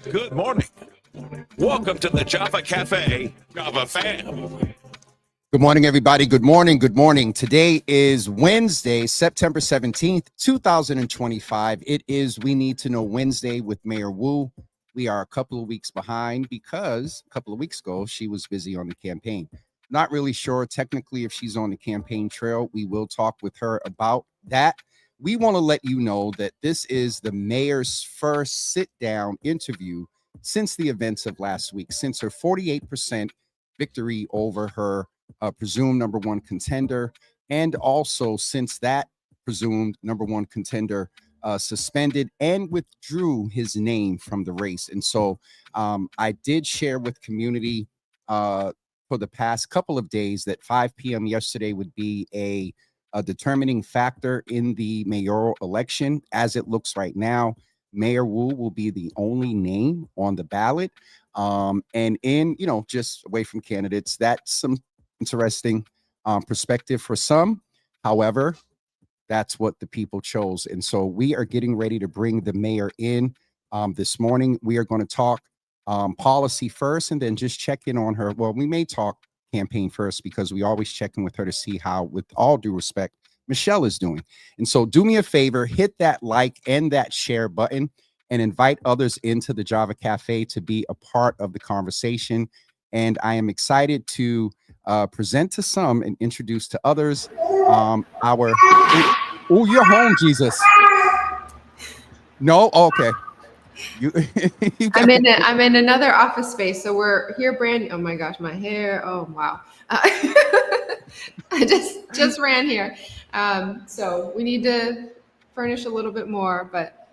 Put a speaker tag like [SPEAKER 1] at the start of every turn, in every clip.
[SPEAKER 1] Good morning. Welcome to the Java Cafe, Java fam.
[SPEAKER 2] Good morning, everybody. Good morning. Good morning. Today is Wednesday, September 17th, 2025. It is We Need to Know Wednesday with Mayor Wu. We are a couple of weeks behind because a couple of weeks ago, she was busy on the campaign. Not really sure technically if she's on the campaign trail. We will talk with her about that. We want to let you know that this is the mayor's first sit-down interview since the events of last week, since her 48% victory over her presumed number one contender, and also since that presumed number one contender suspended and withdrew his name from the race. And so I did share with community for the past couple of days that 5 p.m. yesterday would be a determining factor in the mayoral election. As it looks right now, Mayor Wu will be the only name on the ballot. And in, just away from candidates, that's some interesting perspective for some. However, that's what the people chose. And so we are getting ready to bring the mayor in this morning. We are going to talk policy first and then just check in on her. Well, we may talk campaign first because we always check in with her to see how, with all due respect, Michelle is doing. And so do me a favor, hit that like and that share button and invite others into the Java Cafe to be a part of the conversation. And I am excited to present to some and introduce to others oh, you're home, Jesus. No, okay.
[SPEAKER 3] I'm in another office space, so we're here. Oh my gosh, my hair! Oh wow, I just ran here. So we need to furnish a little bit more, but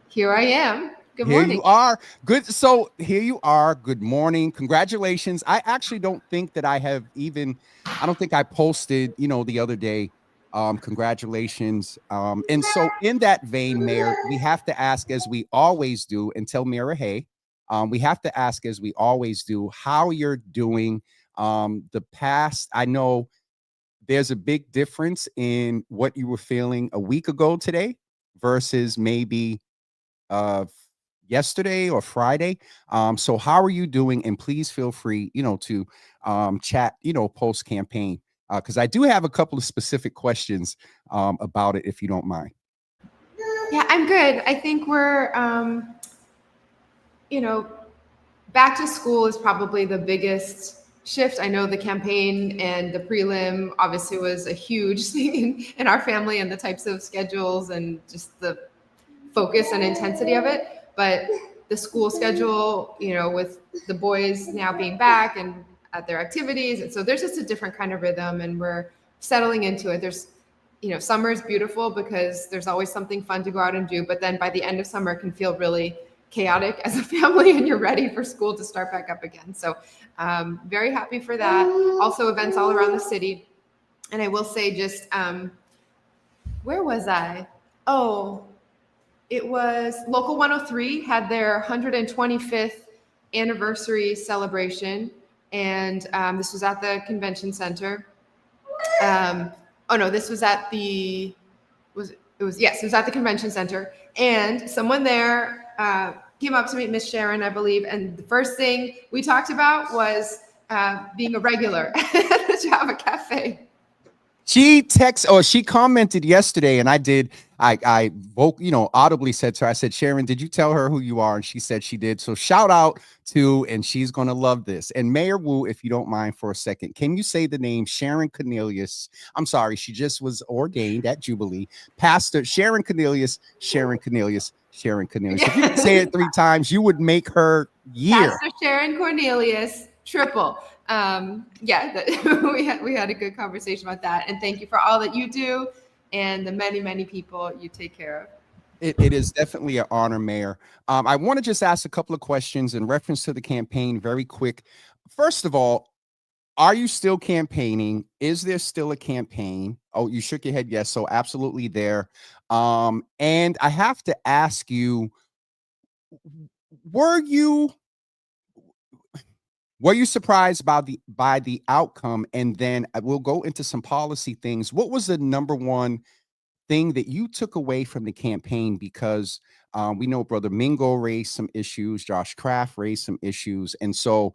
[SPEAKER 3] here I am. Good morning.
[SPEAKER 2] Here you are. Good. So here you are. Good morning. Congratulations. I actually don't think that I don't think I posted, the other day. Congratulations. And so in that vein, Mayor, we have to ask, as we always do, and tell Mayor, hey, we have to ask, as we always do, how you're doing. The past, I know there's a big difference in what you were feeling a week ago today versus maybe yesterday or Friday. So how are you doing? And please feel free, to chat, post campaign, because I do have a couple of specific questions about it, if you don't mind.
[SPEAKER 3] Yeah, I'm good. I think we're, back to school is probably the biggest shift. I know the campaign and the prelim obviously was a huge thing in our family and the types of schedules and just the focus and intensity of it. But the school schedule, with the boys now being back and at their activities. And so there's just a different kind of rhythm and we're settling into it. There's, summer is beautiful because there's always something fun to go out and do. But then by the end of summer, it can feel really chaotic as a family and you're ready for school to start back up again. So very happy for that. Also events all around the city. And I will say just, where was I? Oh, it was Local 103 had their 125th anniversary celebration. And this was at the convention center. This was at the, it was at the convention center. And someone there came up to meet Miss Sharon, I believe. And the first thing we talked about was being a regular at the Java Cafe.
[SPEAKER 2] She commented yesterday, and I woke, audibly said to her, I said, Sharon, did you tell her who you are? And she said she did. So shout out to, and she's going to love this. And Mayor Wu, if you don't mind for a second, can you say the name Sharon Cornelius? I'm sorry, she just was ordained at Jubilee. Pastor Sharon Cornelius, Sharon Cornelius, Sharon Cornelius. If you could say it 3 times, you would make her year.
[SPEAKER 3] Pastor Sharon Cornelius, triple. We had a good conversation about that. And thank you for all that you do and the many, many people you take care of.
[SPEAKER 2] It is definitely an honor, Mayor. I want to just ask a couple of questions in reference to the campaign very quick. First of all, are you still campaigning? Is there still a campaign? Oh, you shook your head. Yes. So absolutely there. And I have to ask you, were you surprised by the outcome? And then we'll go into some policy things. What was the number one thing that you took away from the campaign? Because We know Brother Mingo raised some issues. Josh Kraft raised some issues. And so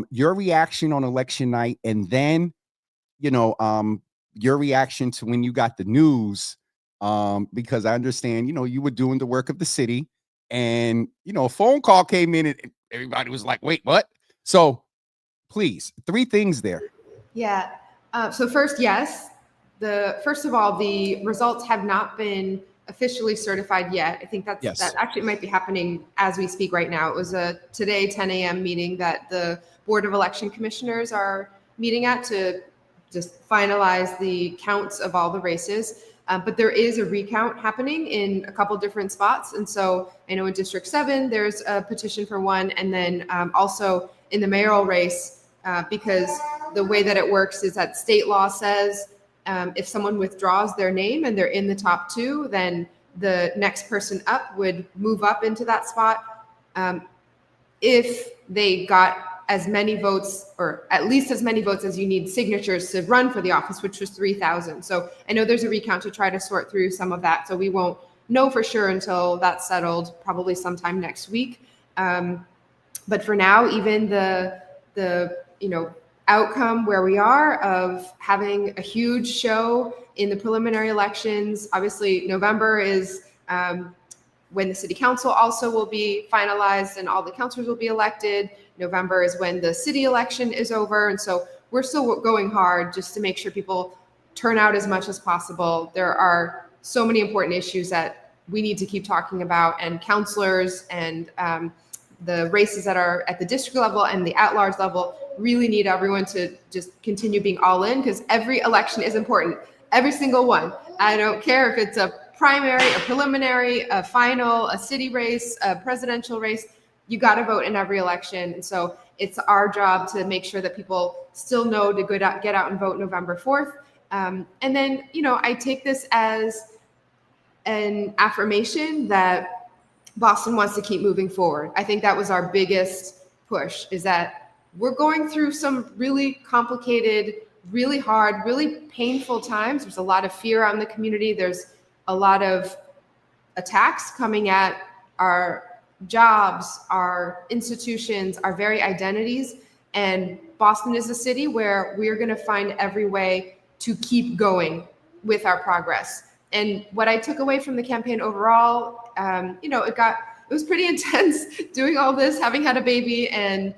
[SPEAKER 2] your reaction on election night, and then, your reaction to when you got the news, because I understand, you were doing the work of the city, and, a phone call came in and everybody was like, wait, what? So please, 3 things there.
[SPEAKER 3] Yeah. So first, yes. First of all, the results have not been officially certified yet. I think that actually might be happening as we speak right now. It was a today 10 a.m. meeting that the Board of Election Commissioners are meeting at to just finalize the counts of all the races. But there is a recount happening in a couple different spots. And so I know in District 7, there's a petition for one. And then also in the mayoral race, because the way that it works is that state law says if someone withdraws their name and they're in the top 2, then the next person up would move up into that spot if they got as many votes, or at least as many votes as you need signatures to run for the office, which was 3,000. So I know there's a recount to try to sort through some of that. So we won't know for sure until that's settled, probably sometime next week. But for now, even the outcome where we are of having a huge show in the preliminary elections, obviously November is when the city council also will be finalized and all the councilors will be elected. November is when the city election is over. And so we're still going hard just to make sure people turn out as much as possible. There are so many important issues that we need to keep talking about, and councilors and the races that are at the district level and the at-large level really need everyone to just continue being all in, because every election is important. Every single one. I don't care if it's a primary, a preliminary, a final, a city race, a presidential race. You got to vote in every election. And so it's our job to make sure that people still know to get out and vote November 4th. And then, I take this as an affirmation that Boston wants to keep moving forward. I think that was our biggest push, is that we're going through some really complicated, really hard, really painful times. There's a lot of fear on the community. There's a lot of attacks coming at our jobs, our institutions, our very identities. And Boston is a city where we're going to find every way to keep going with our progress. And what I took away from the campaign overall, it was pretty intense doing all this, having had a baby, and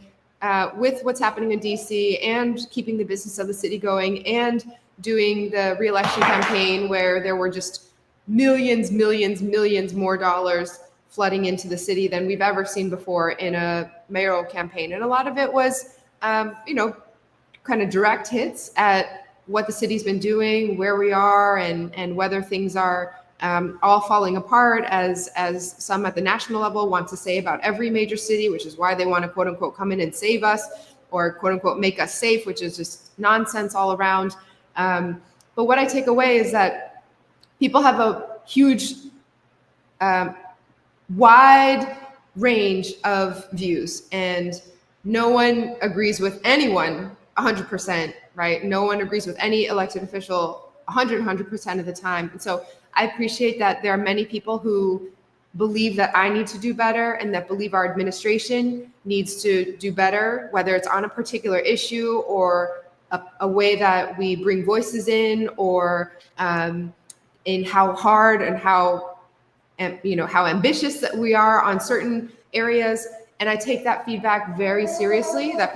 [SPEAKER 3] with what's happening in DC, and keeping the business of the city going, and doing the re-election campaign where there were just millions more dollars flooding into the city than we've ever seen before in a mayoral campaign. And a lot of it was, kind of direct hits at what the city's been doing, where we are, and whether things are all falling apart, as some at the national level want to say about every major city, which is why they want to quote unquote come in and save us, or quote unquote make us safe, which is just nonsense all around. But what I take away is that people have a huge, wide range of views, and no one agrees with anyone 100%, right? No one agrees with any elected official 100% of the time. And so I appreciate that there are many people who believe that I need to do better, and that believe our administration needs to do better, whether it's on a particular issue, or a way that we bring voices in, or in how hard and how ambitious that we are on certain areas. And I take that feedback very seriously, that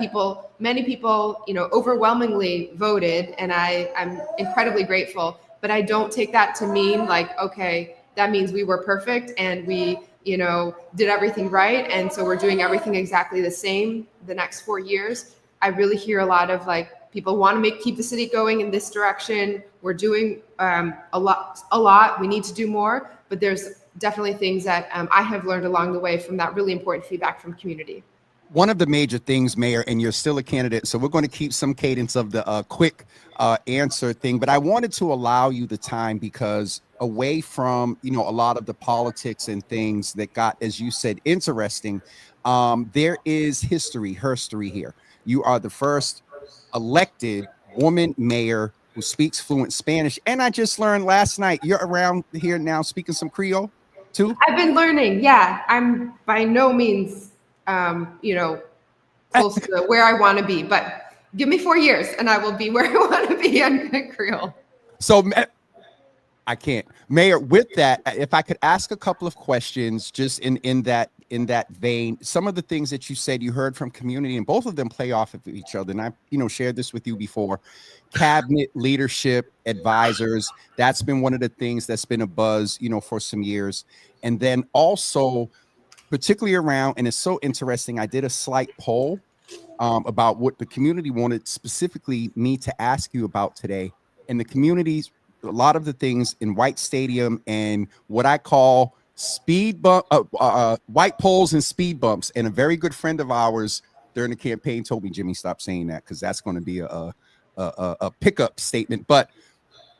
[SPEAKER 3] many people, overwhelmingly voted, and I'm incredibly grateful. But I don't take that to mean like, okay, that means we were perfect and we, did everything right, and so we're doing everything exactly the same the next 4 years. I really hear a lot of people want to keep the city going in this direction. We're doing a lot. We need to do more, but there's definitely things that I have learned along the way from that really important feedback from community.
[SPEAKER 2] One of the major things, Mayor, and you're still a candidate, so we're going to keep some cadence of the quick answer thing, but I wanted to allow you the time, because away from, a lot of the politics and things that got, as you said, interesting, there is herstory here. You are the first elected woman mayor who speaks fluent Spanish. And I just learned last night, you're around here now speaking some Creole. too?
[SPEAKER 3] I've been learning. Yeah, I'm by no means, close to where I want to be, but give me 4 years and I will be where I want to be on Creole.
[SPEAKER 2] So I can't. Mayor, with that, if I could ask a couple of questions just in that vein, some of the things that you said you heard from community, and both of them play off of each other. And I, shared this with you before. Cabinet leadership advisors, that's been one of the things that's been a buzz, for some years. And then also, particularly around, and it's so interesting, I did a slight poll about what the community wanted specifically me to ask you about today. And the communities, a lot of the things in White Stadium and what I call speed bump, white poles and speed bumps. And a very good friend of ours during the campaign told me, Jimmy, stop saying that, because that's going to be a pickup statement. But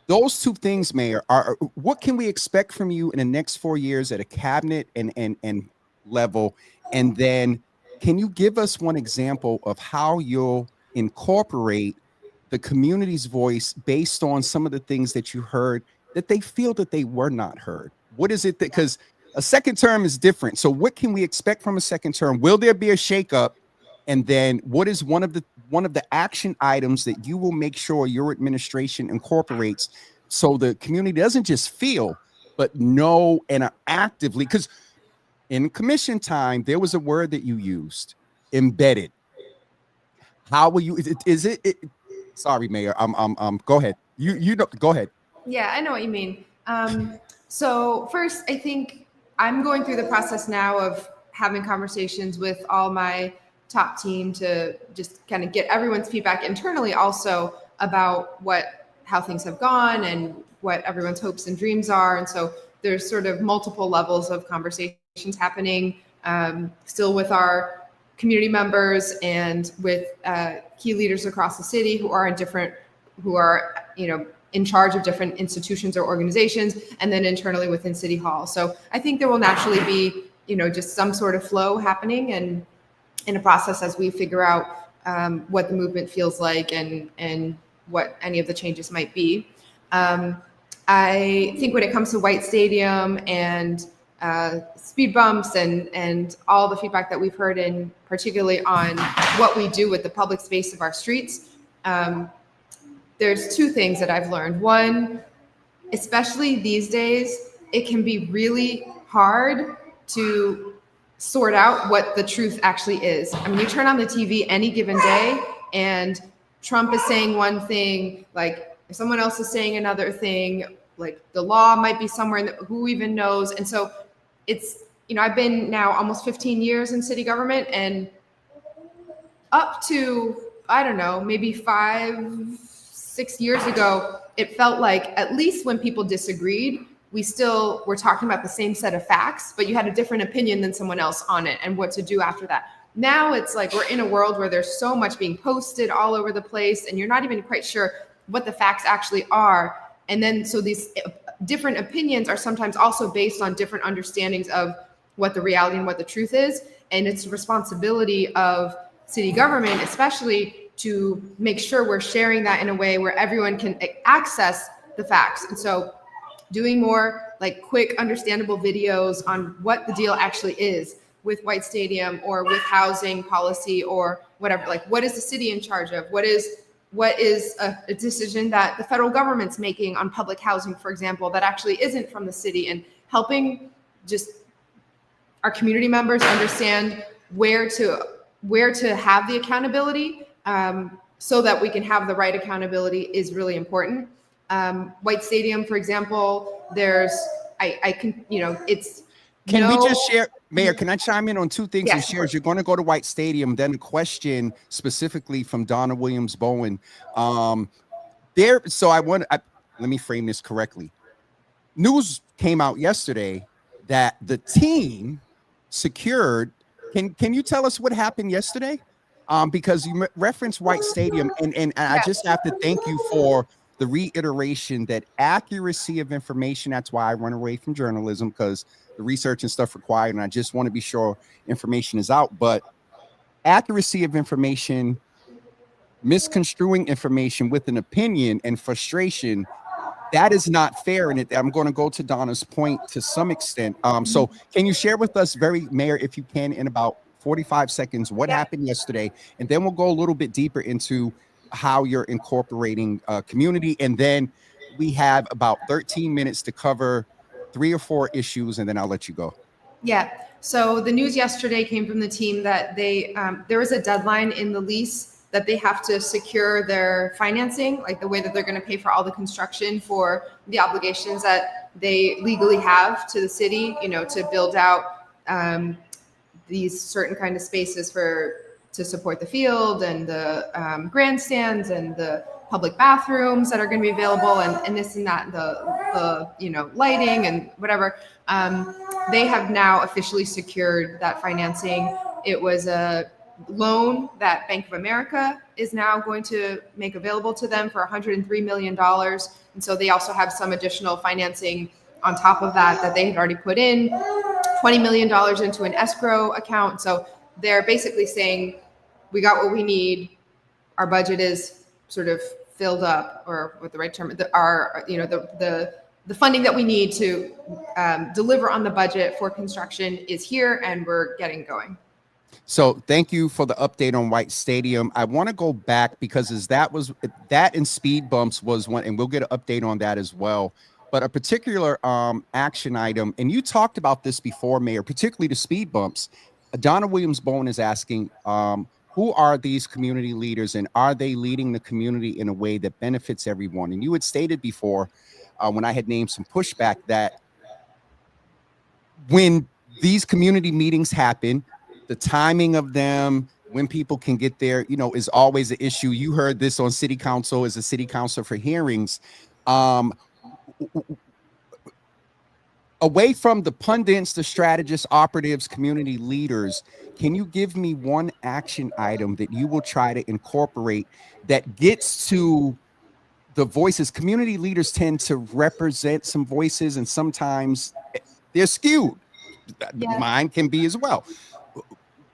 [SPEAKER 2] those two things, Mayor, are what can we expect from you in the next 4 years at a cabinet and level? And then can you give us one example of how you'll incorporate the community's voice based on some of the things that you heard that they feel that they were not heard? What is it that, because a second term is different. So what can we expect from a second term? Will there be a shakeup? And then what is one of the action items that you will make sure your administration incorporates so the community doesn't just feel, but know and are actively, because in commission time, there was a word that you used, embedded. How will you, is it sorry, Mayor, go ahead. You know, go ahead.
[SPEAKER 3] Yeah, I know what you mean. So first, I think I'm going through the process now of having conversations with all my top team to just kind of get everyone's feedback internally also about how things have gone and what everyone's hopes and dreams are. And so there's sort of multiple levels of conversations happening still with our community members and with key leaders across the city who are in charge of different institutions or organizations, and then internally within City Hall. So I think there will naturally be, just some sort of flow happening and in a process as we figure out what the movement feels like and what any of the changes might be. I think when it comes to White Stadium and speed bumps and all the feedback that we've heard, in particularly on what we do with the public space of our streets, there's two things that I've learned. One, especially these days, it can be really hard to sort out what the truth actually is. I mean, you turn on the TV any given day and Trump is saying one thing, like someone else is saying another thing, like the law might be somewhere, who even knows? And so it's, I've been now almost 15 years in city government, and up to, I don't know, maybe 5-6 years ago, it felt like at least when people disagreed, we still were talking about the same set of facts, but you had a different opinion than someone else on it and what to do after that. Now it's like we're in a world where there's so much being posted all over the place, and you're not even quite sure what the facts actually are. And then so these different opinions are sometimes also based on different understandings of what the reality and what the truth is. And it's the responsibility of city government, especially, to make sure we're sharing that in a way where everyone can access the facts. And so doing more like quick, understandable videos on what the deal actually is with White Stadium or with housing policy or whatever. Like, what is the city in charge of? What is a decision that the federal government's making on public housing, for example, that actually isn't from the city, and helping just our community members understand where to have the accountability, so that we can have the right accountability is really important. White Stadium, for example, it's.
[SPEAKER 2] Can we just share, Mayor, can I chime in on two things and
[SPEAKER 3] Yes,
[SPEAKER 2] share? You're going to go to White Stadium, then a question specifically from Donna Williams-Bowen. Let me frame this correctly. News came out yesterday that the team secured, can you tell us what happened yesterday? Because you referenced White Stadium, and I just have to thank you for the reiteration that accuracy of information, that's why I run away from journalism, because the research and stuff required, and I just want to be sure information is out. But accuracy of information, misconstruing information with an opinion and frustration that is not fair. And I'm going to go to Donna's point to some extent. So can you share with us, Mayor, if you can, in about 45 seconds, what
[SPEAKER 3] Yeah.
[SPEAKER 2] happened yesterday? And then we'll go a little bit deeper into how you're incorporating community. And then we have about 13 minutes to cover 3 or 4 issues, and then I'll let you go.
[SPEAKER 3] Yeah. So the news yesterday came from the team that there was a deadline in the lease that they have to secure their financing, like the way that they're going to pay for all the construction for the obligations that they legally have to the city, to build out these certain kind of spaces to support the field and the grandstands and the public bathrooms that are going to be available and this and that, the lighting and whatever. They have now officially secured that financing. It was a loan that Bank of America is now going to make available to them for $103 million. And so they also have some additional financing on top of that they had already put in $20 million into an escrow account. So they're basically saying, we got what we need. Our budget is sort of filled up, or what the right term, the funding that we need to deliver on the budget for construction is here, and we're getting going.
[SPEAKER 2] So thank you for the update on White Stadium. I want to go back because that and speed bumps was one, and we'll get an update on that as well. But a particular action item, and you talked about this before, Mayor, particularly the speed bumps. Donna Williams-Bowen is asking, who are these community leaders, and are they leading the community in a way that benefits everyone? And you had stated before, when I had named some pushback, that when these community meetings happen, the timing of them, when people can get there, is always an issue. You heard this on city council as a city councilor for hearings. Away from the pundits, the strategists, operatives, community leaders, can you give me one action item that you will try to incorporate that gets to the voices? Community leaders tend to represent some voices, and sometimes they're skewed. Yeah. Mine can be as well.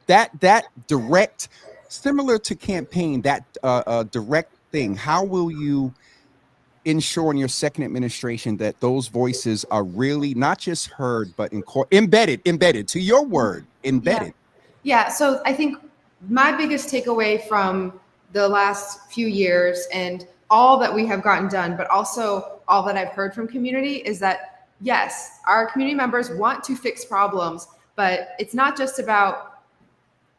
[SPEAKER 2] That direct, similar to campaign, that direct thing, how will you ensure in your second administration that those voices are really not just heard, but embedded, to your word, embedded?
[SPEAKER 3] Yeah. So I think my biggest takeaway from the last few years and all that we have gotten done, but also all that I've heard from community, is that, yes, our community members want to fix problems, but it's not just about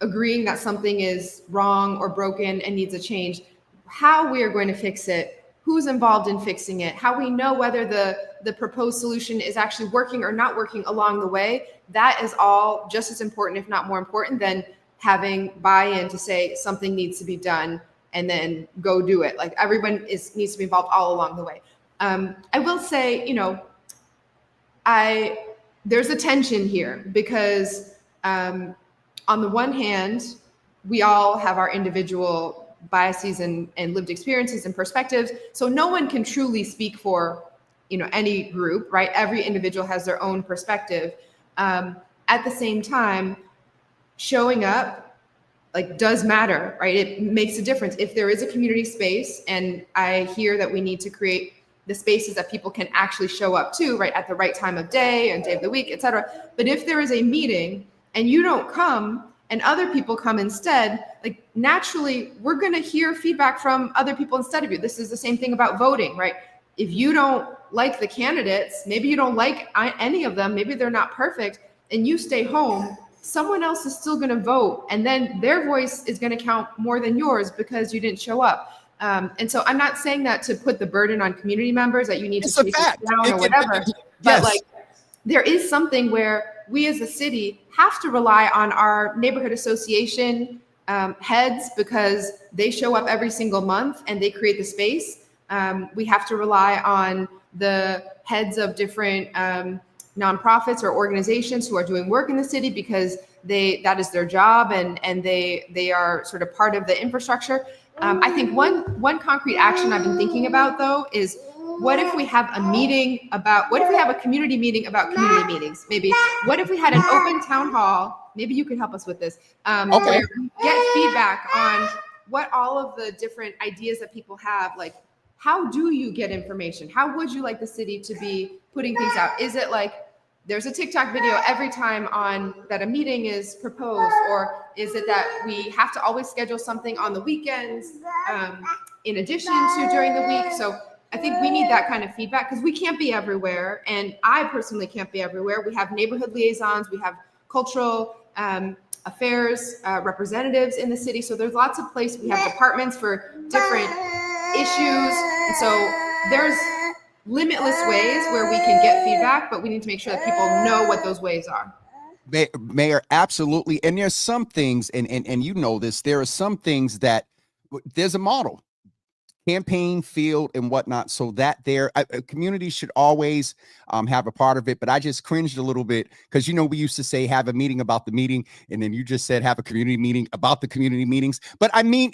[SPEAKER 3] agreeing that something is wrong or broken and needs a change. How we are going to fix it, who's involved in fixing it, how we know whether the proposed solution is actually working or not working along the way, that is all just as important, if not more important, than having buy-in to say something needs to be done and then go do it. Like, everyone needs to be involved all along the way. I will say, there's a tension here because on the one hand, we all have our individual biases and lived experiences and perspectives. So no one can truly speak for, any group, right? Every individual has their own perspective. At the same time, showing up does matter, right? It makes a difference. If there is a community space, and I hear that we need to create the spaces that people can actually show up to, right, at the right time of day and day of the week, et cetera. But if there is a meeting and you don't come and other people come instead, naturally, we're going to hear feedback from other people instead of you. This is the same thing about voting, right? If you don't like the candidates, maybe you don't like any of them, maybe they're not perfect, and you stay home, someone else is still going to vote. And then their voice is going to count more than yours because you didn't show up. And so I'm not saying that to put the burden on community members that you need to chase it down or whatever. But there is something where we as a city have to rely on our neighborhood association heads, because they show up every single month and they create the space. We have to rely on the heads of different nonprofits or organizations who are doing work in the city, because that is their job, and they are sort of part of the infrastructure. I think one concrete action I've been thinking about, though, is what if we have a community meeting about community meetings? Maybe what if we had an open town hall? Maybe you could help us with this.
[SPEAKER 2] Okay.
[SPEAKER 3] Where we get feedback on what all of the different ideas that people have, how do you get information? How would you like the city to be putting things out? Is it like there's a TikTok video every time on that a meeting is proposed, or is it that we have to always schedule something on the weekends in addition to during the week? So I think we need that kind of feedback, because we can't be everywhere, and I personally can't be everywhere. We have neighborhood liaisons, we have cultural affairs representatives in the city, so there's lots of places. We have departments for different issues, and so there's limitless ways where we can get feedback, but we need to make sure that people know what those ways are.
[SPEAKER 2] Mayor, absolutely. And there's some things, and you know this, there are some things that there's a model, campaign field and whatnot, so that a community should always have a part of it. But I just cringed a little bit, because we used to say have a meeting about the meeting, and then you just said have a community meeting about the community meetings. But I mean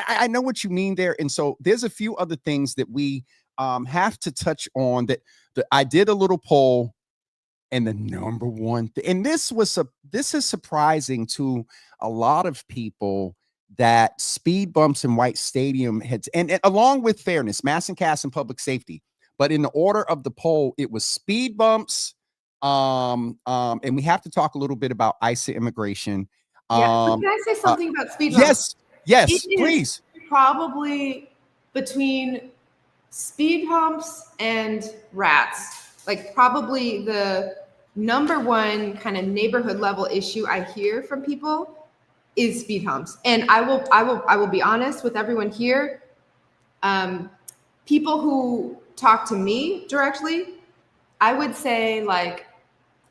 [SPEAKER 2] I know what you mean there. And so there's a few other things that we have to touch on that I did a little poll, and the number one and this is surprising to a lot of people, that speed bumps in White Stadium and along with fairness, mass and cast, and public safety. But in the order of the poll, it was speed bumps. And we have to talk a little bit about ICE immigration.
[SPEAKER 3] Yeah, can I say something about speed bumps?
[SPEAKER 2] Yes, please.
[SPEAKER 3] Probably between speed bumps and rats, like probably the number one kind of neighborhood level issue I hear from people is speed humps. And I will be honest with everyone here. People who talk to me directly, I would say like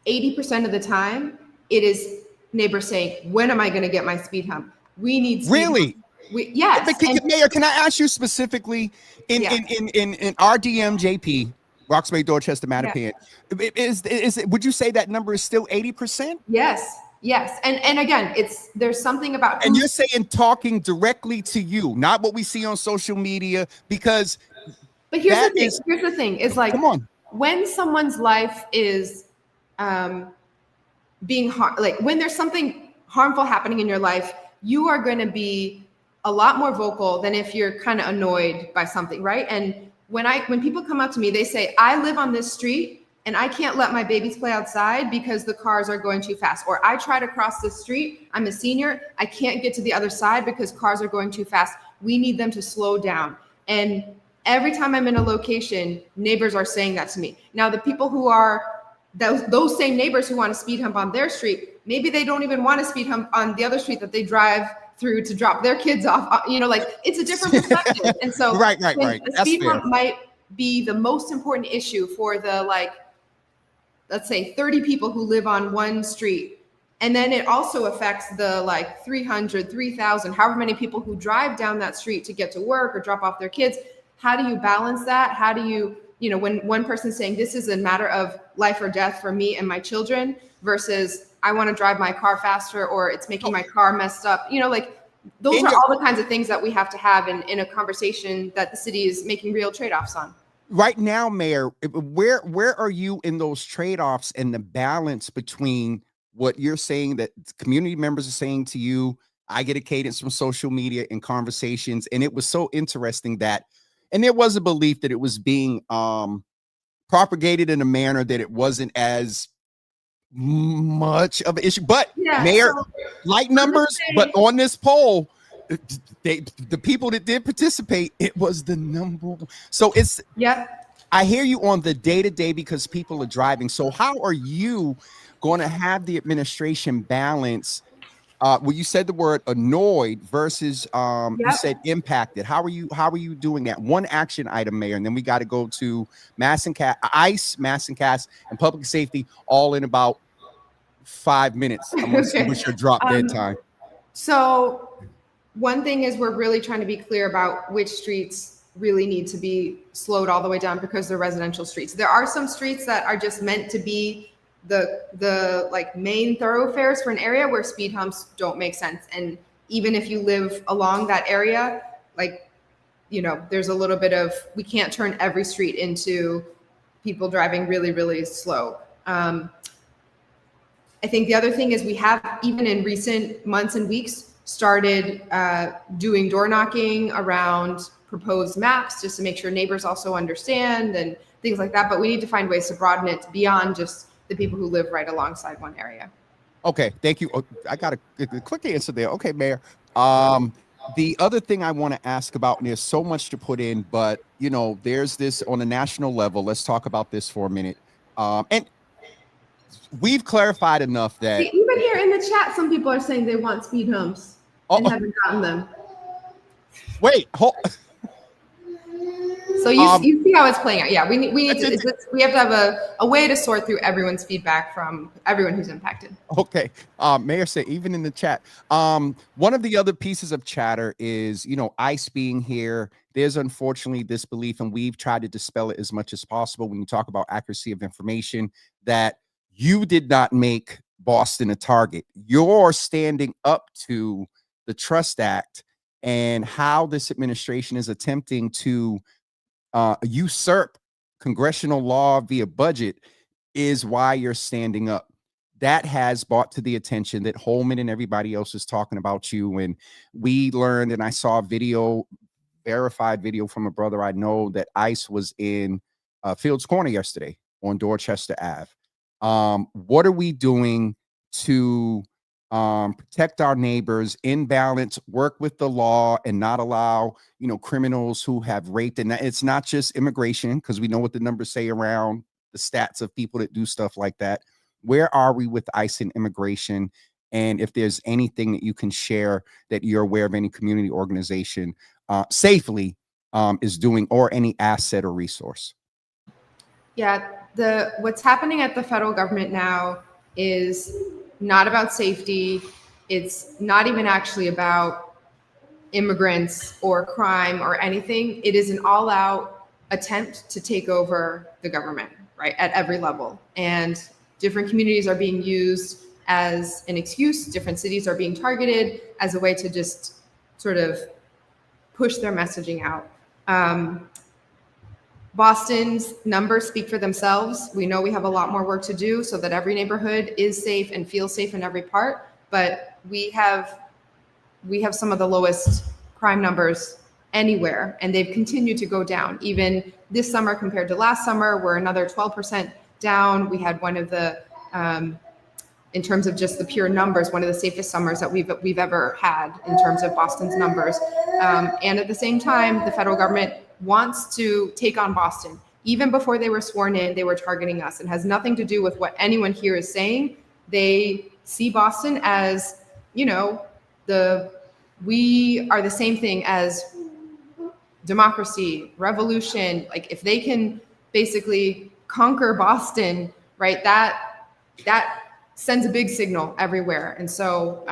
[SPEAKER 3] 80% of the time, it is neighbors saying, when am I going to get my speed hump? We need speed
[SPEAKER 2] really.
[SPEAKER 3] Yes.
[SPEAKER 2] Mayor, can I ask you specifically in RDM JP, Roxbury, Dorchester, Mattapan, would you say that number is still 80%?
[SPEAKER 3] Yes. And again, there's something about,
[SPEAKER 2] and you're saying talking directly to you, not what we see on social media, because
[SPEAKER 3] but here's the thing is like,
[SPEAKER 2] come on,
[SPEAKER 3] when someone's life is being like when there's something harmful happening in your life, you are going to be a lot more vocal than if you're kind of annoyed by something, right? And when people come up to me, they say, I live on this street and I can't let my babies play outside because the cars are going too fast. Or I try to cross the street, I'm a senior, I can't get to the other side because cars are going too fast. We need them to slow down. And every time I'm in a location, neighbors are saying that to me. Now, the people who are those same neighbors who want to speed hump on their street, maybe they don't even want to speed hump on the other street that they drive through to drop their kids off. Like it's a different perspective. And so
[SPEAKER 2] right.
[SPEAKER 3] The speed hump might be the most important issue for the, like, let's say 30 people who live on one street. And then it also affects the like 300, 3,000, however many people who drive down that street to get to work or drop off their kids. How do you balance that? How do you, when one person's saying this is a matter of life or death for me and my children versus I want to drive my car faster or it's making my car messed up, like those are all the kinds of things that we have to have in a conversation that the city is making real trade-offs on.
[SPEAKER 2] Right now, Mayor, where are you in those trade-offs and the balance between what you're saying that community members are saying to you? I get a cadence from social media and conversations, and it was so interesting that, and there was a belief that it was being propagated in a manner that it wasn't as much of an issue. But Mayor, like numbers, but on this poll, the people that did participate, it was the number. So it's I hear you on the day-to-day because people are driving. So how are you going to have the administration balance? Well, you said the word annoyed versus you said impacted. How are you doing that? One action item, Mayor, and then we got to go to ICE, mass and cast, and public safety, all in about 5 minutes. I'm going to see what's your drop dead time.
[SPEAKER 3] So one thing is we're really trying to be clear about which streets really need to be slowed all the way down because they're residential streets. There are some streets that are just meant to be the like main thoroughfares for an area where speed humps don't make sense. And even if you live along that area, like, there's a little bit of, we can't turn every street into people driving really, really slow. I think the other thing is we have, even in recent months and weeks, started doing door knocking around proposed maps just to make sure neighbors also understand and things like that. But we need to find ways to broaden it beyond just the people who live right alongside one area.
[SPEAKER 2] Okay, thank you. Oh, I got a quick answer there. Okay, Mayor. The other thing I want to ask about, and there's so much to put in, but you know, there's this on a national level. Let's talk about this for a minute. And we've clarified enough that
[SPEAKER 3] Even here in the chat, some people are saying they want speed humps and haven't gotten them.
[SPEAKER 2] Wait, hold.
[SPEAKER 3] So you see how it's playing out. Yeah, we need to we have to have a way to sort through everyone's feedback from everyone who's impacted.
[SPEAKER 2] Okay. Mayor said, even in the chat. One of the other pieces of chatter is, you know, ICE being here. There's unfortunately this belief, and we've tried to dispel it as much as possible when you talk about accuracy of information, that you did not make Boston a target. You're standing up to the Trust Act and how this administration is attempting to usurp congressional law via budget is why you're standing up. That has brought to the attention that Holman and everybody else is talking about you. And we learned, and I saw a video, verified video from a brother I know, that ICE was in Fields Corner yesterday on Dorchester Ave. What are we doing to protect our neighbors, in balance, work with the law, and not allow, you know, criminals who have raped? And it's not just immigration, because we know what the numbers say around the stats of people that do stuff like that. Where are we with ICE and immigration? And if there's anything that you can share that you're aware of, any community organization safely is doing, or any asset or resource.
[SPEAKER 3] Yeah, what's happening at the federal government now is not about safety. It's not even actually about immigrants or crime or anything. It is an all-out attempt to take over the government, right, at every level. And different communities are being used as an excuse. Different cities are being targeted as a way to just sort of push their messaging out. Boston's numbers speak for themselves. We know we have a lot more work to do so that every neighborhood is safe and feels safe in every part. But we have some of the lowest crime numbers anywhere, and they've continued to go down. Even this summer compared to last summer, we're another 12% down. We had one of the, in terms of just the pure numbers, one of the safest summers that we've ever had in terms of Boston's numbers. And at the same time, the federal government wants to take on Boston. Even before they were sworn in, they were targeting us. It has nothing to do with what anyone here is saying. They see Boston as, you know, we are the same thing as democracy, revolution. Like, if they can basically conquer Boston, right, that sends a big signal everywhere. And so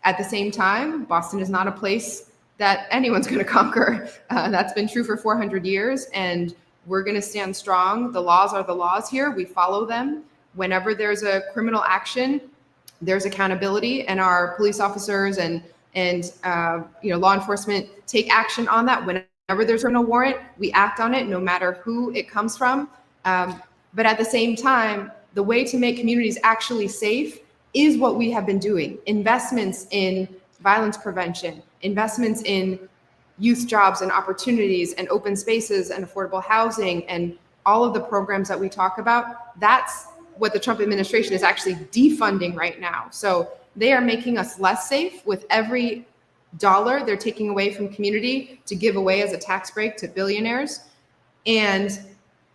[SPEAKER 3] at the same time, Boston is not a place that anyone's going to conquer. That's been true for 400 years, and we're going to stand strong. The laws are the laws here. We follow them. Whenever there's a criminal action, there's accountability, and our police officers and you know, law enforcement take action on that. Whenever there's a warrant, we act on it, no matter who it comes from. But at the same time, the way to make communities actually safe is what we have been doing. Investments in violence prevention, investments in youth jobs and opportunities and open spaces and affordable housing and all of the programs that we talk about. That's what the Trump administration is actually defunding right now. So they are making us less safe with every dollar they're taking away from community to give away as a tax break to billionaires. And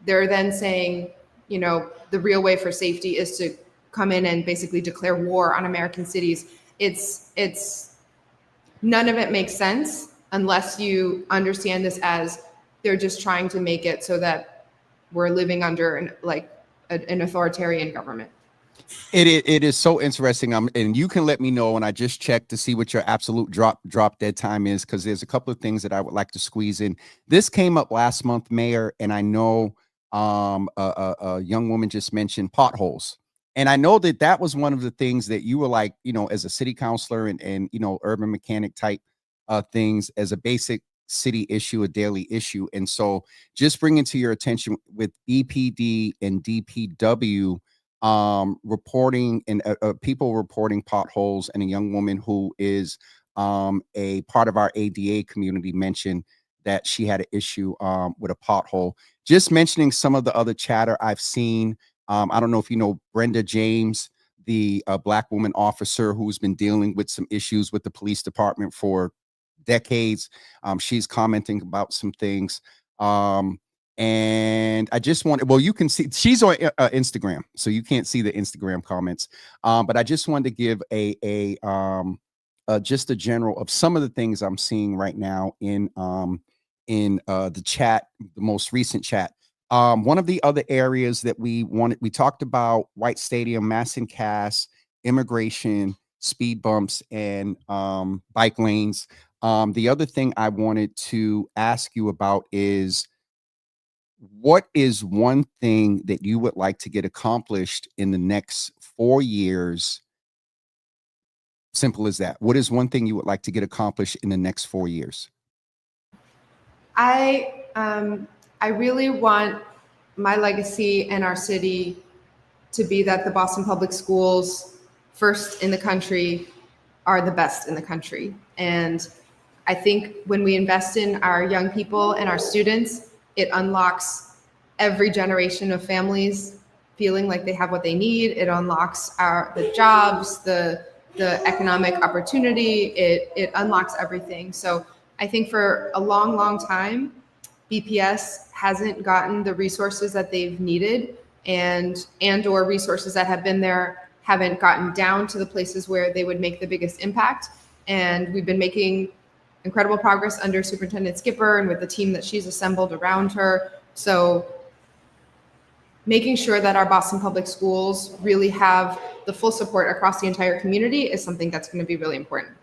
[SPEAKER 3] they're then saying, you know, the real way for safety is to come in and basically declare war on American cities. It's none of it makes sense unless you understand this as they're just trying to make it so that we're living under an authoritarian government.
[SPEAKER 2] It is so interesting. And you can let me know, and I just checked to see what your absolute drop dead time is, because there's a couple of things that I would like to squeeze in. This came up last month, Mayor, and I know a young woman just mentioned potholes. And I know that was one of the things that you were like, you know, as a city councilor and you know, urban mechanic type things as a basic city issue, a daily issue. And so just bringing to your attention with BPD and DPW reporting and people reporting potholes, and a young woman who is a part of our ADA community mentioned that she had an issue with a pothole. Just mentioning some of the other chatter I've seen. I don't know if you know Brenda James, the Black woman officer who's been dealing with some issues with the police department for decades. She's commenting about some things. And I just wanted, well, you can see she's on Instagram, so you can't see the Instagram comments. But I just wanted to give just a general of some of the things I'm seeing right now in the chat, the most recent chat. One of the other areas that we talked about White Stadium, mass and cast, immigration, speed bumps, and bike lanes. The other thing I wanted to ask you about is, what is one thing that you would like to get accomplished in the next 4 years? Simple as that. What is one thing you would like to get accomplished in the next 4 years?
[SPEAKER 3] I really want my legacy and our city to be that the Boston Public Schools, first in the country, are the best in the country. And I think when we invest in our young people and our students, it unlocks every generation of families feeling like they have what they need. It unlocks the jobs, the economic opportunity. It unlocks everything. So I think for a long, long time, BPS hasn't gotten the resources that they've needed, and or resources that have been there haven't gotten down to the places where they would make the biggest impact. And we've been making incredible progress under Superintendent Skipper and with the team that she's assembled around her. So making sure that our Boston Public Schools really have the full support across the entire community is something that's going to be really important.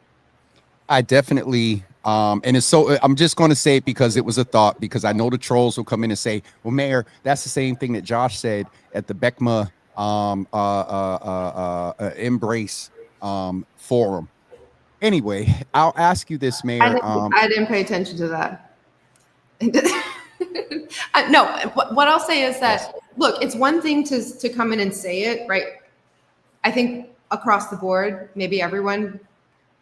[SPEAKER 2] I definitely, and it's so, I'm just going to say it because it was a thought, because I know the trolls will come in and say, well, Mayor, that's the same thing that Josh said at the BECMA Embrace forum. Anyway, I'll ask you this, Mayor.
[SPEAKER 3] I didn't pay attention to that. No, what I'll say is that, look, it's one thing to come in and say it, right? I think across the board, maybe everyone,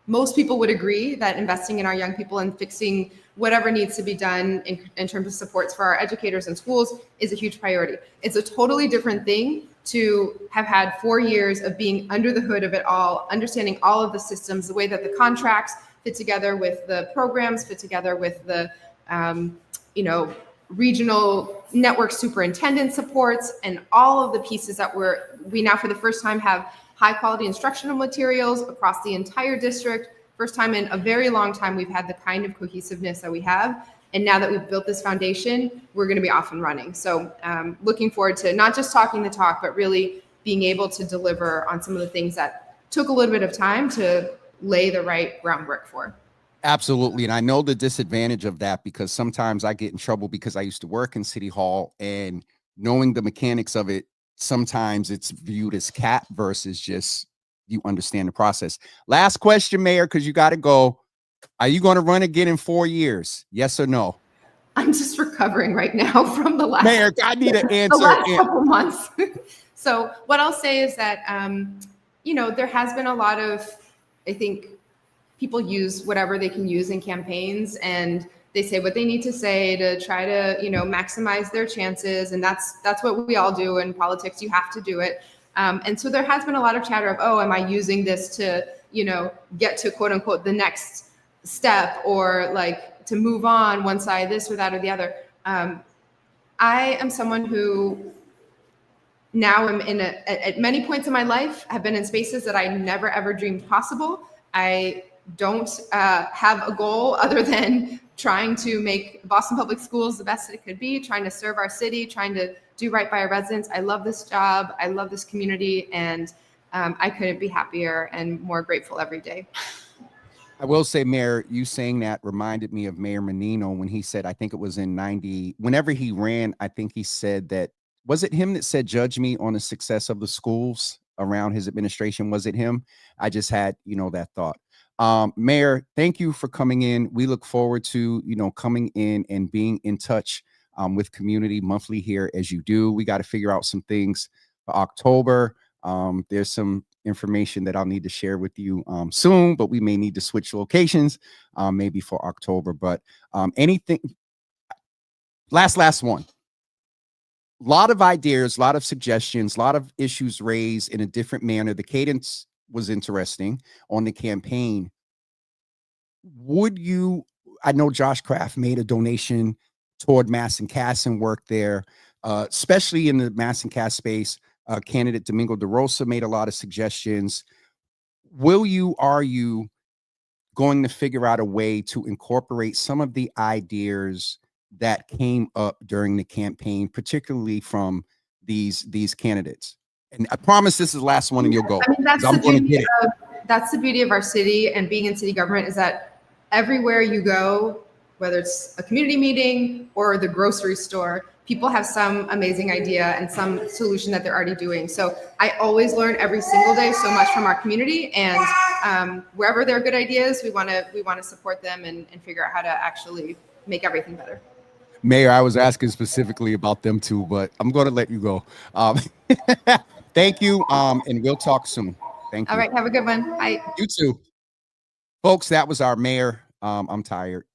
[SPEAKER 3] most people would agree that investing in our young people and fixing whatever needs to be done in terms of supports for our educators and schools is a huge priority. It's a totally different thing to have had 4 years of being under the hood of it all, understanding all of the systems, the way that the contracts fit together with the programs, fit together with the regional network superintendent supports, and all of the pieces that we now for the first time have high quality instructional materials across the entire district. First time in a very long time we've had the kind of cohesiveness that we have. And now that we've built this foundation, we're going to be off and running. So looking forward to not just talking the talk, but really being able to deliver on some of the things that took a little bit of time to lay the right groundwork for.
[SPEAKER 2] Absolutely. And I know the disadvantage of that, because sometimes I get in trouble because I used to work in City Hall, and knowing the mechanics of it, sometimes it's viewed as cat versus just you understand the process. Last question, Mayor, because you got to go. Are you going to run again in 4 years? Yes or no?
[SPEAKER 3] I'm just recovering right now from the last.
[SPEAKER 2] Mayor, I need an answer.
[SPEAKER 3] The last couple months. So what I'll say is that, there has been a lot of, I think, people use whatever they can use in campaigns, and they say what they need to say to try to, maximize their chances. And that's what we all do in politics. You have to do it. And so there has been a lot of chatter of, oh, am I using this to, get to quote unquote the next step, or like to move on one side, this or that or the other. I am someone who now am at many points in my life have been in spaces that I never ever dreamed possible. I don't have a goal other than trying to make Boston Public Schools the best it could be, trying to serve our city, trying to do right by our residents. I love this job. I love this community. And I couldn't be happier and more grateful every day.
[SPEAKER 2] I will say, Mayor, you saying that reminded me of Mayor Menino when he said, I think it was in 90, whenever he ran, I think he said that, was it him that said, judge me on the success of the schools around his administration? Was it him? I just had, that thought. Mayor, thank you for coming in. We look forward to, coming in and being in touch with community monthly here as you do. We got to figure out some things for October. There's some information that I'll need to share with you soon, but we may need to switch locations maybe for October. But anything, last one. A lot of ideas, a lot of suggestions, a lot of issues raised in a different manner. The cadence was interesting on the campaign. Would you, I know Josh Kraft made a donation toward Mass and Cass and work there, especially in the Mass and Cass space. Candidate Domingo DeRosa made a lot of suggestions. Are you going to figure out a way to incorporate some of the ideas that came up during the campaign, particularly from these candidates? And I promise this is the last one and you'll go.
[SPEAKER 3] I mean, that's
[SPEAKER 2] I'm going to get it.
[SPEAKER 3] That's the beauty of our city and being in city government, is that everywhere you go, whether it's a community meeting or the grocery store, people have some amazing idea and some solution that they're already doing. So I always learn every single day so much from our community, and wherever there are good ideas, we want to support them and figure out how to actually make everything better.
[SPEAKER 2] Mayor, I was asking specifically about them too, but I'm going to let you go. Thank you, and we'll talk soon. Thank you.
[SPEAKER 3] All right, have a good one. Bye.
[SPEAKER 2] You too. Folks, that was our mayor. I'm tired.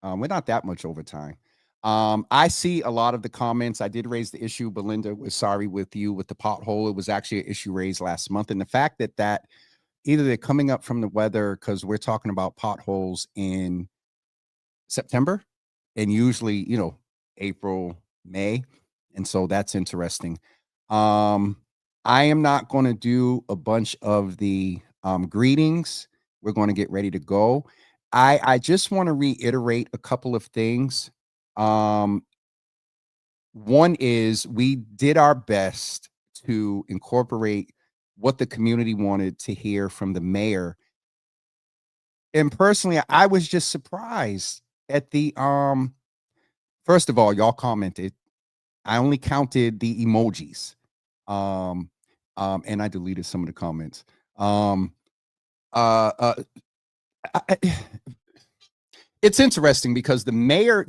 [SPEAKER 2] We're not that much over time. I see a lot of the comments. I did raise the issue. Belinda was sorry with you with the pothole. It was actually an issue raised last month. And the fact that either they're coming up from the weather, because we're talking about potholes in September and usually, April, May. And so that's interesting. I am not going to do a bunch of the greetings. We're going to get ready to go. I just want to reiterate a couple of things. One is we did our best to incorporate what the community wanted to hear from the mayor. And personally, I was just surprised at the first of all, y'all commented. I only counted the emojis. And I deleted some of the comments. It's interesting because the mayor,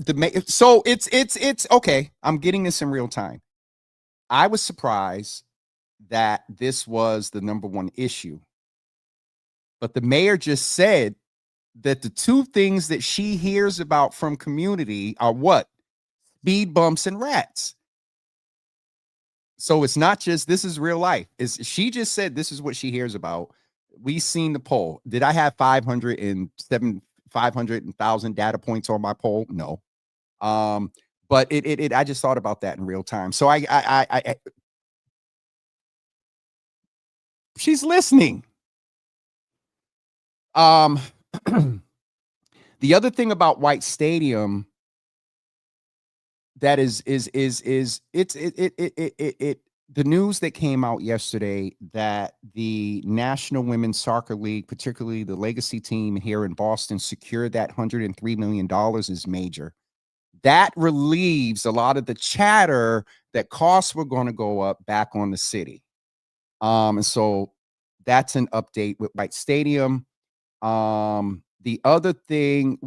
[SPEAKER 2] so it's okay. I'm getting this in real time. I was surprised that this was the number one issue, but the mayor just said that the two things that she hears about from community are what? Speed bumps and rats. So it's not just, this is real life. She just said this is what she hears about. We seen the poll. Did I have 500,000 data points on my poll? No. But I just thought about that in real time. So I she's listening. The other thing about White Stadium that is the news that came out yesterday that the National Women's Soccer League, particularly the Legacy team here in Boston, secured that $103 million is major. That relieves a lot of the chatter that costs were going to go up back on the city. And so that's an update with White Stadium. The other thing,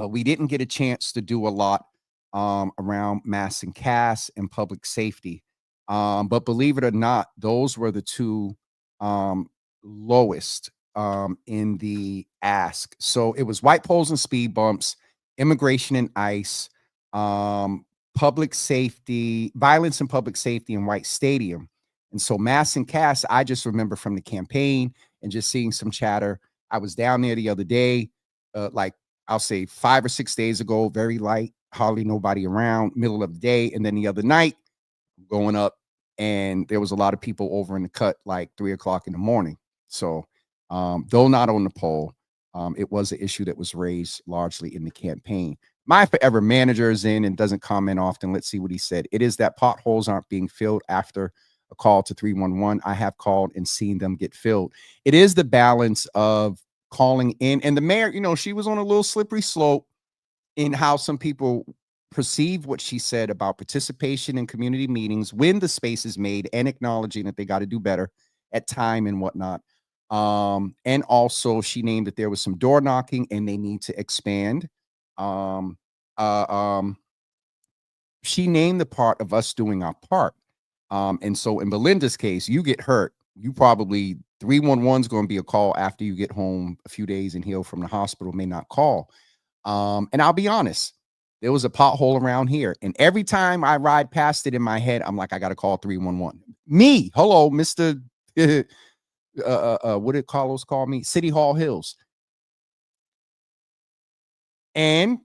[SPEAKER 2] we didn't get a chance to do a lot around Mass and Cass and public safety. But believe it or not, those were the two lowest in the ask. So it was white poles and speed bumps, immigration and ICE, public safety, violence and public safety in White Stadium. And so Mass and Cass, I just remember from the campaign and just seeing some chatter. I was down there the other day, like I'll say 5 or 6 days ago, very light, hardly nobody around, middle of the day. And then the other night, going up, and there was a lot of people over in the cut like 3 o'clock in the morning. So though not on the poll, it was an issue that was raised largely in the campaign. My forever manager is in and doesn't comment often. Let's see what he said. It is that potholes aren't being filled after a call to 311. I have called and seen them get filled. It is the balance of calling in, and the mayor, she was on a little slippery slope in how some people perceive what she said about participation in community meetings when the space is made, and acknowledging that they got to do better at time and whatnot. And also she named that there was some door knocking and they need to expand. She named the part of us doing our part. And so in Belinda's case, you get hurt you probably 311 is going to be a call after you get home a few days and heal from the hospital, may not call. And I'll be honest, there was a pothole around here. And every time I ride past it in my head, I'm like, I got to call 311. Me, hello, Mr. What did Carlos call me? City Hall Hills. And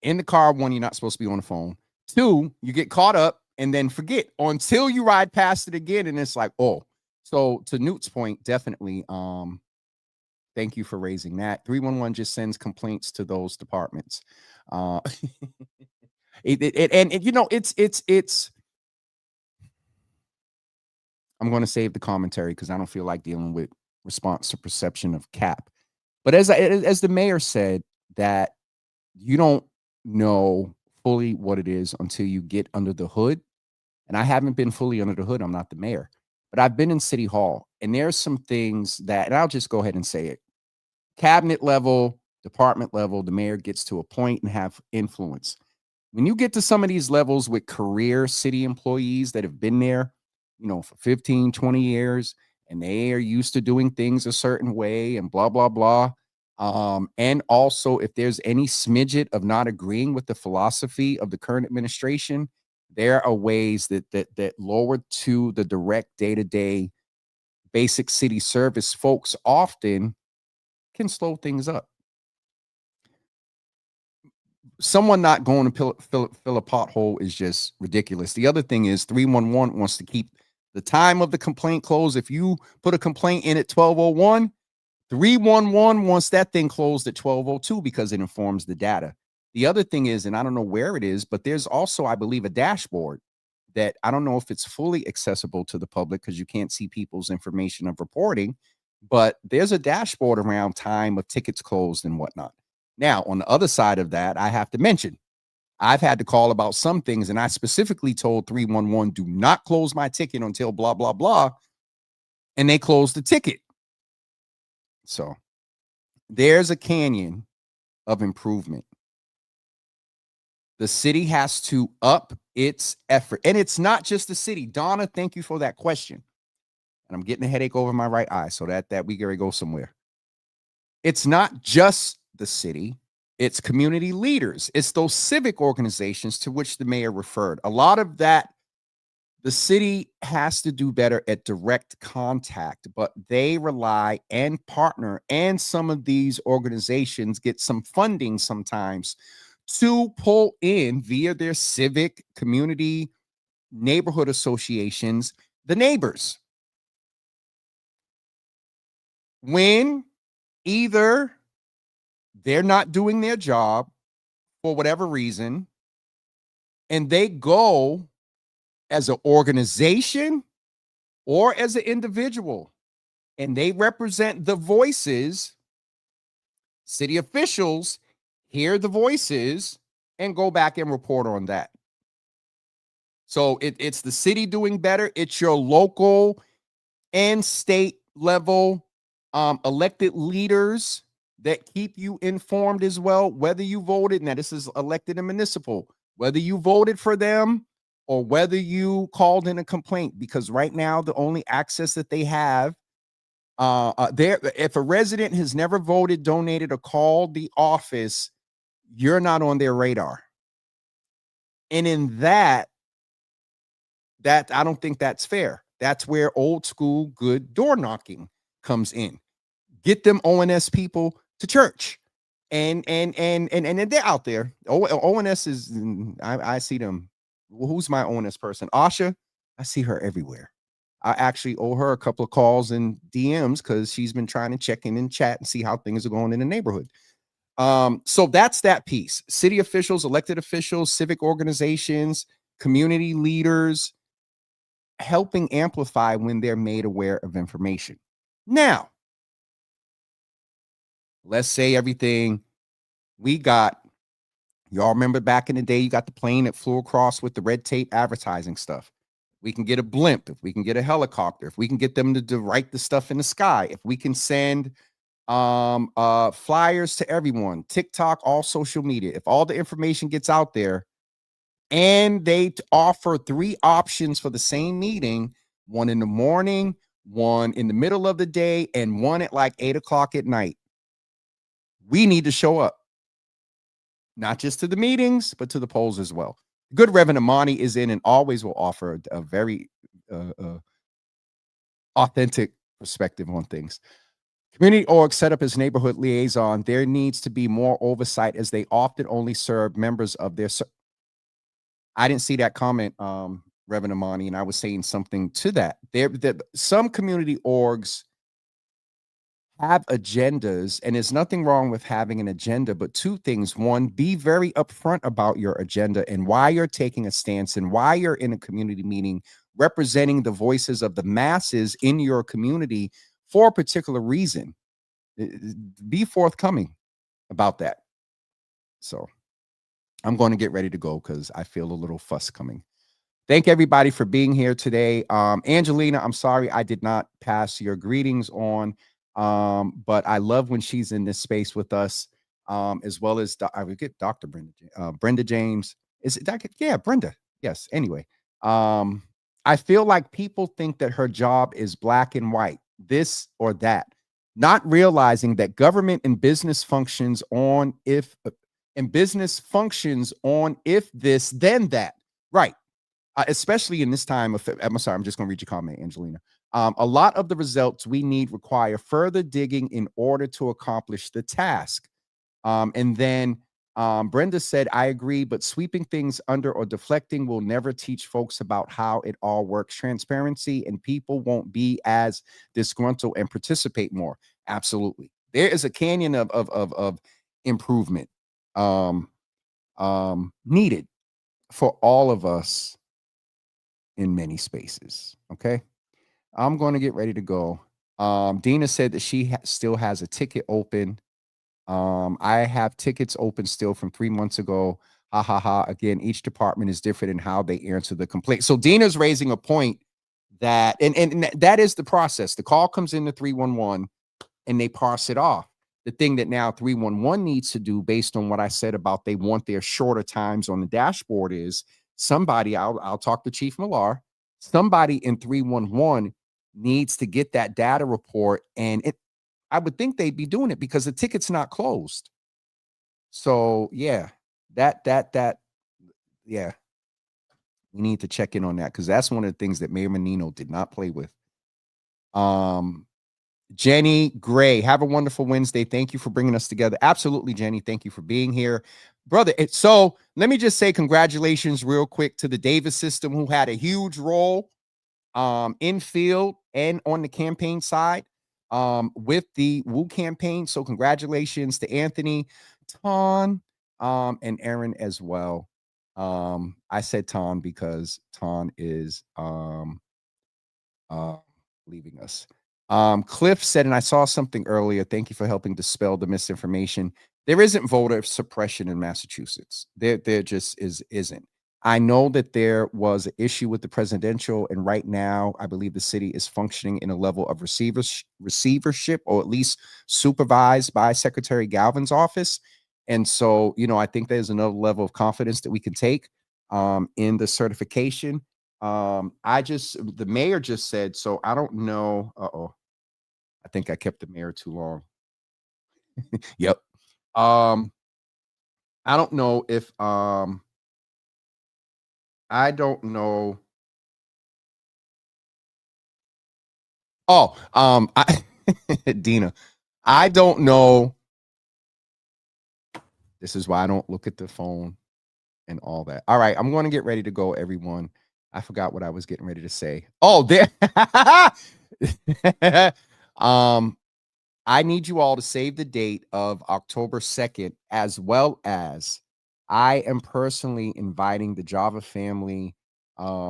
[SPEAKER 2] in the car, one, you're not supposed to be on the phone. Two, you get caught up and then forget until you ride past it again. And it's like, oh, so to Newt's point, definitely. Thank you for raising that. 311 just sends complaints to those departments. It's I'm going to save the commentary because I don't feel like dealing with response to perception of cap. But as the mayor said, that you don't know fully what it is until you get under the hood. And I haven't been fully under the hood. I'm not the mayor, but I've been in City Hall, and there's some things that, and I'll just go ahead and say it, cabinet level, department level, the mayor gets to a point and have influence. When you get to some of these levels with career city employees that have been there, for 15, 20 years, and they are used to doing things a certain way and blah, blah, blah. And also, if there's any smidget of not agreeing with the philosophy of the current administration, there are ways that lower to the direct day-to-day basic city service folks often can slow things up. Someone not going to fill a pothole is just ridiculous. The other thing is 311 wants to keep the time of the complaint closed. If you put a complaint in at 12:01, 311 wants that thing closed at 12:02 because it informs the data. The other thing is, and I don't know where it is, but there's also, I believe, a dashboard that I don't know if it's fully accessible to the public because you can't see people's information of reporting, but there's a dashboard around time of tickets closed and whatnot. Now, on the other side of that, I have to mention, I've had to call about some things, and I specifically told 311, do not close my ticket until blah, blah, blah, and they closed the ticket. So there's a canyon of improvement. The city has to up its effort. And it's not just the city. Donna, thank you for that question. And I'm getting a headache over my right eye, so that we gotta go somewhere. It's not just the city. It's community leaders. It's those civic organizations to which the mayor referred. A lot of that, the city has to do better at direct contact, but they rely and partner, and some of these organizations get some funding sometimes to pull in via their civic community neighborhood associations, the neighbors. When either they're not doing their job for whatever reason, and they go as an organization or as an individual, and they represent the voices, city officials hear the voices and go back and report on that. So it's the city doing better. It's your local and state level elected leaders that keep you informed as well, whether you voted, now this is elected and municipal, whether you voted for them or whether you called in a complaint, because right now the only access that they have, if a resident has never voted, donated, or called the office, you're not on their radar. And in that I don't think that's fair. That's where old school good door knocking comes in. Get them ONS people to church. And they're out there. ONS is, I see them. Who's my ONS person? Asha, I see her everywhere. I actually owe her a couple of calls and DMs because she's been trying to check in and chat and see how things are going in the neighborhood. So that's that piece. City officials, elected officials, civic organizations, community leaders, helping amplify when they're made aware of information. Now, let's say everything we got. Y'all remember back in the day, you got the plane that flew across with the red tape advertising stuff. We can get a blimp, if we can get a helicopter, if we can get them to write the stuff in the sky, if we can send flyers to everyone, TikTok, all social media, if all the information gets out there, and they offer 3 options for the same meeting, one in the morning, one in the middle of the day, and one at like 8 o'clock at night. We need to show up, not just to the meetings, but to the polls as well. Good Reverend Amani is in and always will offer a very authentic perspective on things. Community org set up as neighborhood liaison. There needs to be more oversight as they often only serve members of their. I didn't see that comment, Reverend Amani, and I was saying something to that. Some community orgs have agendas, and there's nothing wrong with having an agenda, but two things. One, be very upfront about your agenda and why you're taking a stance and why you're in a community meeting representing the voices of the masses in your community for a particular reason. Be forthcoming about that. So I'm going to get ready to go because I feel a little fuss coming. Thank everybody for being here today. Angelina, I'm sorry I did not pass your greetings on, but I love when she's in this space with us, as well as I would get Dr. Brenda James. Is it that? Yeah, Brenda. Yes. Anyway, I feel like people think that her job is black and white, this or that, not realizing that government and business functions on if this, then that. Right. Especially in this time of, I'm sorry, I'm just going to read your comment, Angelina. A lot of the results we need require further digging in order to accomplish the task. And then Brenda said, I agree, but sweeping things under or deflecting will never teach folks about how it all works. Transparency, and people won't be as disgruntled and participate more. Absolutely. There is a canyon of improvement needed for all of us in many spaces. Okay. I'm going to get ready to go. Dina said that she still has a ticket open. I have tickets open still from 3 months ago. Ha ha ha. Again, each department is different in how they answer the complaint. So Dina's raising a point that, and that is the process. The call comes into 311 and they parse it off. The thing that now 311 needs to do, based on what I said about they want their shorter times on the dashboard, is somebody, I'll talk to Chief Millar, somebody in 311 needs to get that data report, and I would think they'd be doing it because the ticket's not closed. So yeah, that yeah, we need to check in on that because that's one of the things that Mayor Menino did not play with. Jenny Gray, have a wonderful Wednesday. Thank you for bringing us together. Absolutely, Jenny. Thank you for being here, brother. So let me just say congratulations real quick to the Davis system, who had a huge role in field and on the campaign side with the Woo campaign. So congratulations to Anthony, Ton, and Aaron as well. I said Ton because Ton is leaving us. Cliff said, and I saw something earlier, thank you for helping dispel the misinformation. There isn't voter suppression in Massachusetts. There just isn't. I know that there was an issue with the presidential, and right now I believe the city is functioning in a level of receivership, or at least supervised by Secretary Galvin's office. And so, I think there's another level of confidence that we can take in the certification. The mayor just said, so I don't know. I think I kept the mayor too long. Yep. I don't know if I don't know. Dina, I don't know. This is why I don't look at the phone and all that. All right, I'm going to get ready to go, everyone. I forgot what I was getting ready to say. Oh, there. I need you all to save the date of October 2nd, as well as I am personally inviting the Java family,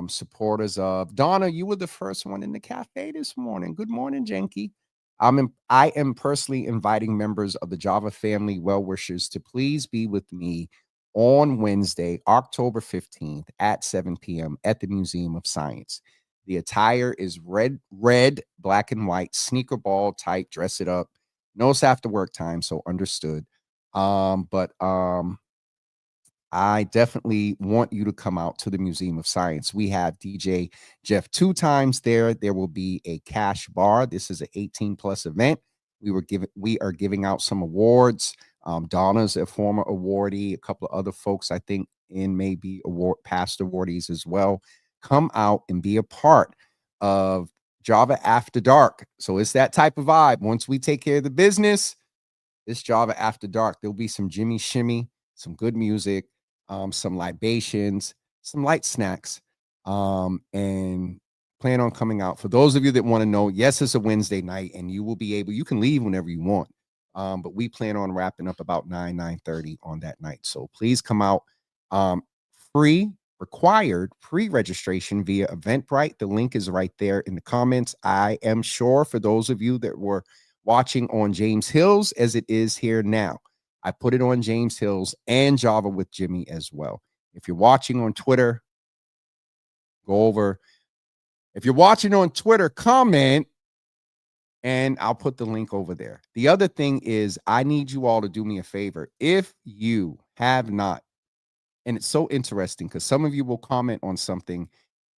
[SPEAKER 2] supporters of Donna. You were the first one in the cafe this morning. Good morning, Jenky. I am personally inviting members of the Java family well-wishers to please be with me on Wednesday, October 15th at 7 p.m. at the Museum of Science. The attire is red, black and white, sneaker ball type, dress it up. No, it's after work time, so understood. But I definitely want you to come out to the Museum of Science. We have DJ Jeff 2 times there. There will be a cash bar. This is an 18 plus event. We are giving out some awards. Donna's a former awardee, a couple of other folks I think in maybe past awardees as well. Come out and be a part of Java After Dark. So it's that type of vibe. Once we take care of the business, it's Java After Dark. There'll be some Jimmy Shimmy, some good music, some libations, some light snacks, and plan on coming out. For those of you that want to know, yes, it's a Wednesday night, and you can leave whenever you want. But we plan on wrapping up about 9:30 on that night. So please come out. Free required pre-registration via Eventbrite. The link is right there in the comments. I am sure for those of you that were watching on James Hills, as it is here now, I put it on James Hills and Java with Jimmy as well. If you're watching on Twitter, go over. If you're watching on Twitter, comment, and I'll put the link over there. The other thing is, I need you all to do me a favor. If you have not, and it's so interesting because some of you will comment on something,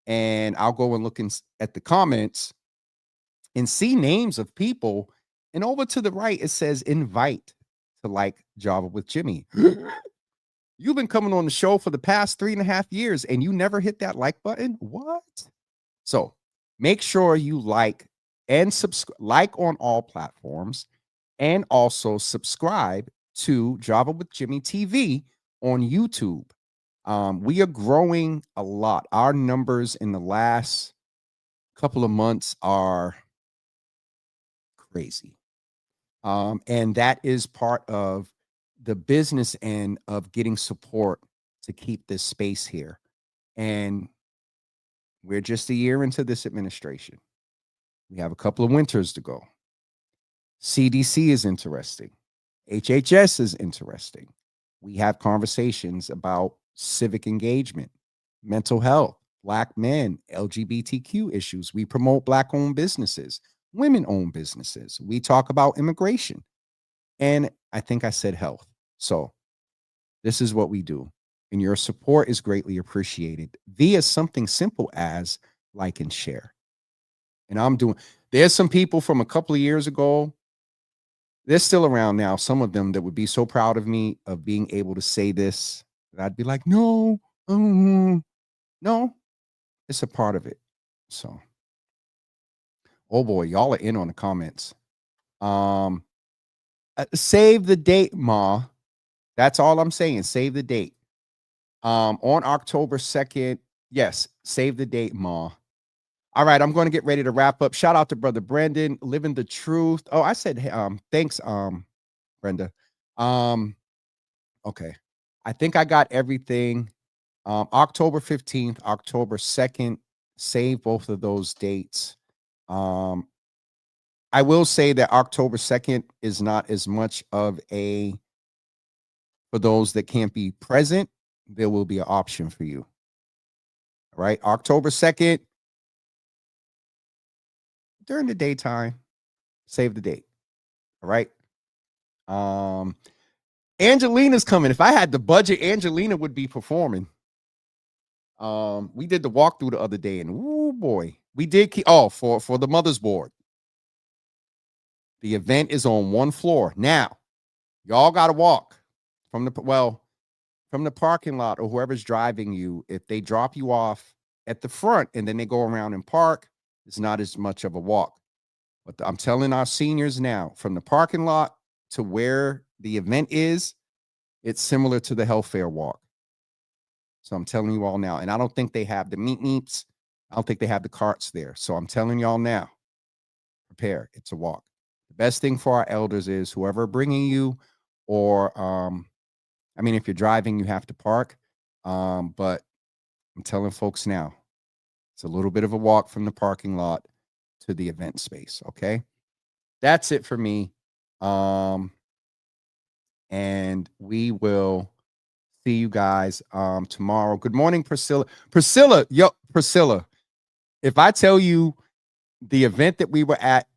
[SPEAKER 2] and I'll go and look at the comments and see names of people, and over to the right, it says invite to like Java with Jimmy. You've been coming on the show for the past 3.5 years and you never hit that like button? What? So make sure you like and subscribe, like on all platforms, and also subscribe to Java with Jimmy TV on YouTube. We are growing a lot. Our numbers in the last couple of months are crazy. And that is part of the business end of getting support to keep this space here. And we're just a year into this administration. We have a couple of winters to go. CDC is interesting. HHS is interesting. We have conversations about civic engagement, mental health, Black men, LGBTQ issues. We promote Black-owned businesses, women-owned businesses. We talk about immigration. And I think I said health. So this is what we do. And your support is greatly appreciated via something simple as like and share. And there's some people from a couple of years ago, they're still around now, some of them that would be so proud of me of being able to say this, that I'd be like, no, no, it's a part of it. So, oh boy, y'all are in on the comments. Save the date, Ma. That's all I'm saying. Save the date. On October 2nd. Yes, save the date, Ma. All right, I'm going to get ready to wrap up. Shout out to Brother Brendan, living the truth. Oh, I said thanks, Brenda. Okay. I think I got everything. October 15th, October 2nd. Save both of those dates. I will say that October 2nd is not as much of a, for those that can't be present, there will be an option for you. All right. October 2nd, during the daytime, save the date. All right. Angelina's coming. If I had the budget, Angelina would be performing. We did the walkthrough the other day, and oh boy, we did keep for the mother's board. The event is on one floor. Now, y'all got to walk from the parking lot, or whoever's driving you. If they drop you off at the front and then they go around and park, it's not as much of a walk. But I'm telling our seniors now, from the parking lot to where the event is, it's similar to the health fair walk. So I'm telling you all now, and I don't think they have the meets. I don't think they have the carts there. So I'm telling y'all now, prepare. It's a walk. The best thing for our elders is whoever bringing you, or if you're driving, you have to park. But I'm telling folks now, it's a little bit of a walk from the parking lot to the event space. Okay. That's it for me. And we will see you guys tomorrow. Good morning, Priscilla. Priscilla, if I tell you the event that we were at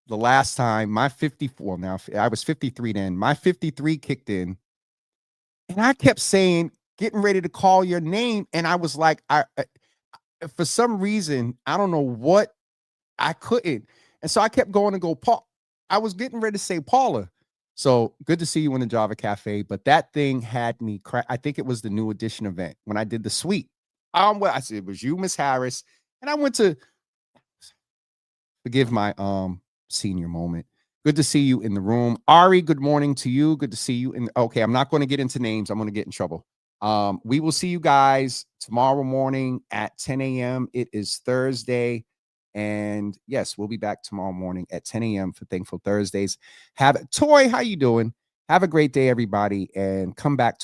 [SPEAKER 2] the last time, my 54, now I was 53 then, my 53 kicked in, and I kept saying, getting ready to call your name, and I was like, for some reason, I don't know what, I couldn't. And so I kept going to go, Paul. I was getting ready to say Paula. So good to see you in the Java Cafe. But that thing had me crack. I think it was the new edition event when I did the suite. Well, I said it was you, Miss Harris. And I went to forgive my senior moment. Good to see you in the room. Ari, good morning to you. Good to see you in. Okay, I'm not going to get into names. I'm going to get in trouble. We will see you guys tomorrow morning at 10 a.m. It is Thursday. And yes, we'll be back tomorrow morning at 10 a.m. for Thankful Thursdays. Toy, how you doing? Have a great day, everybody, and come back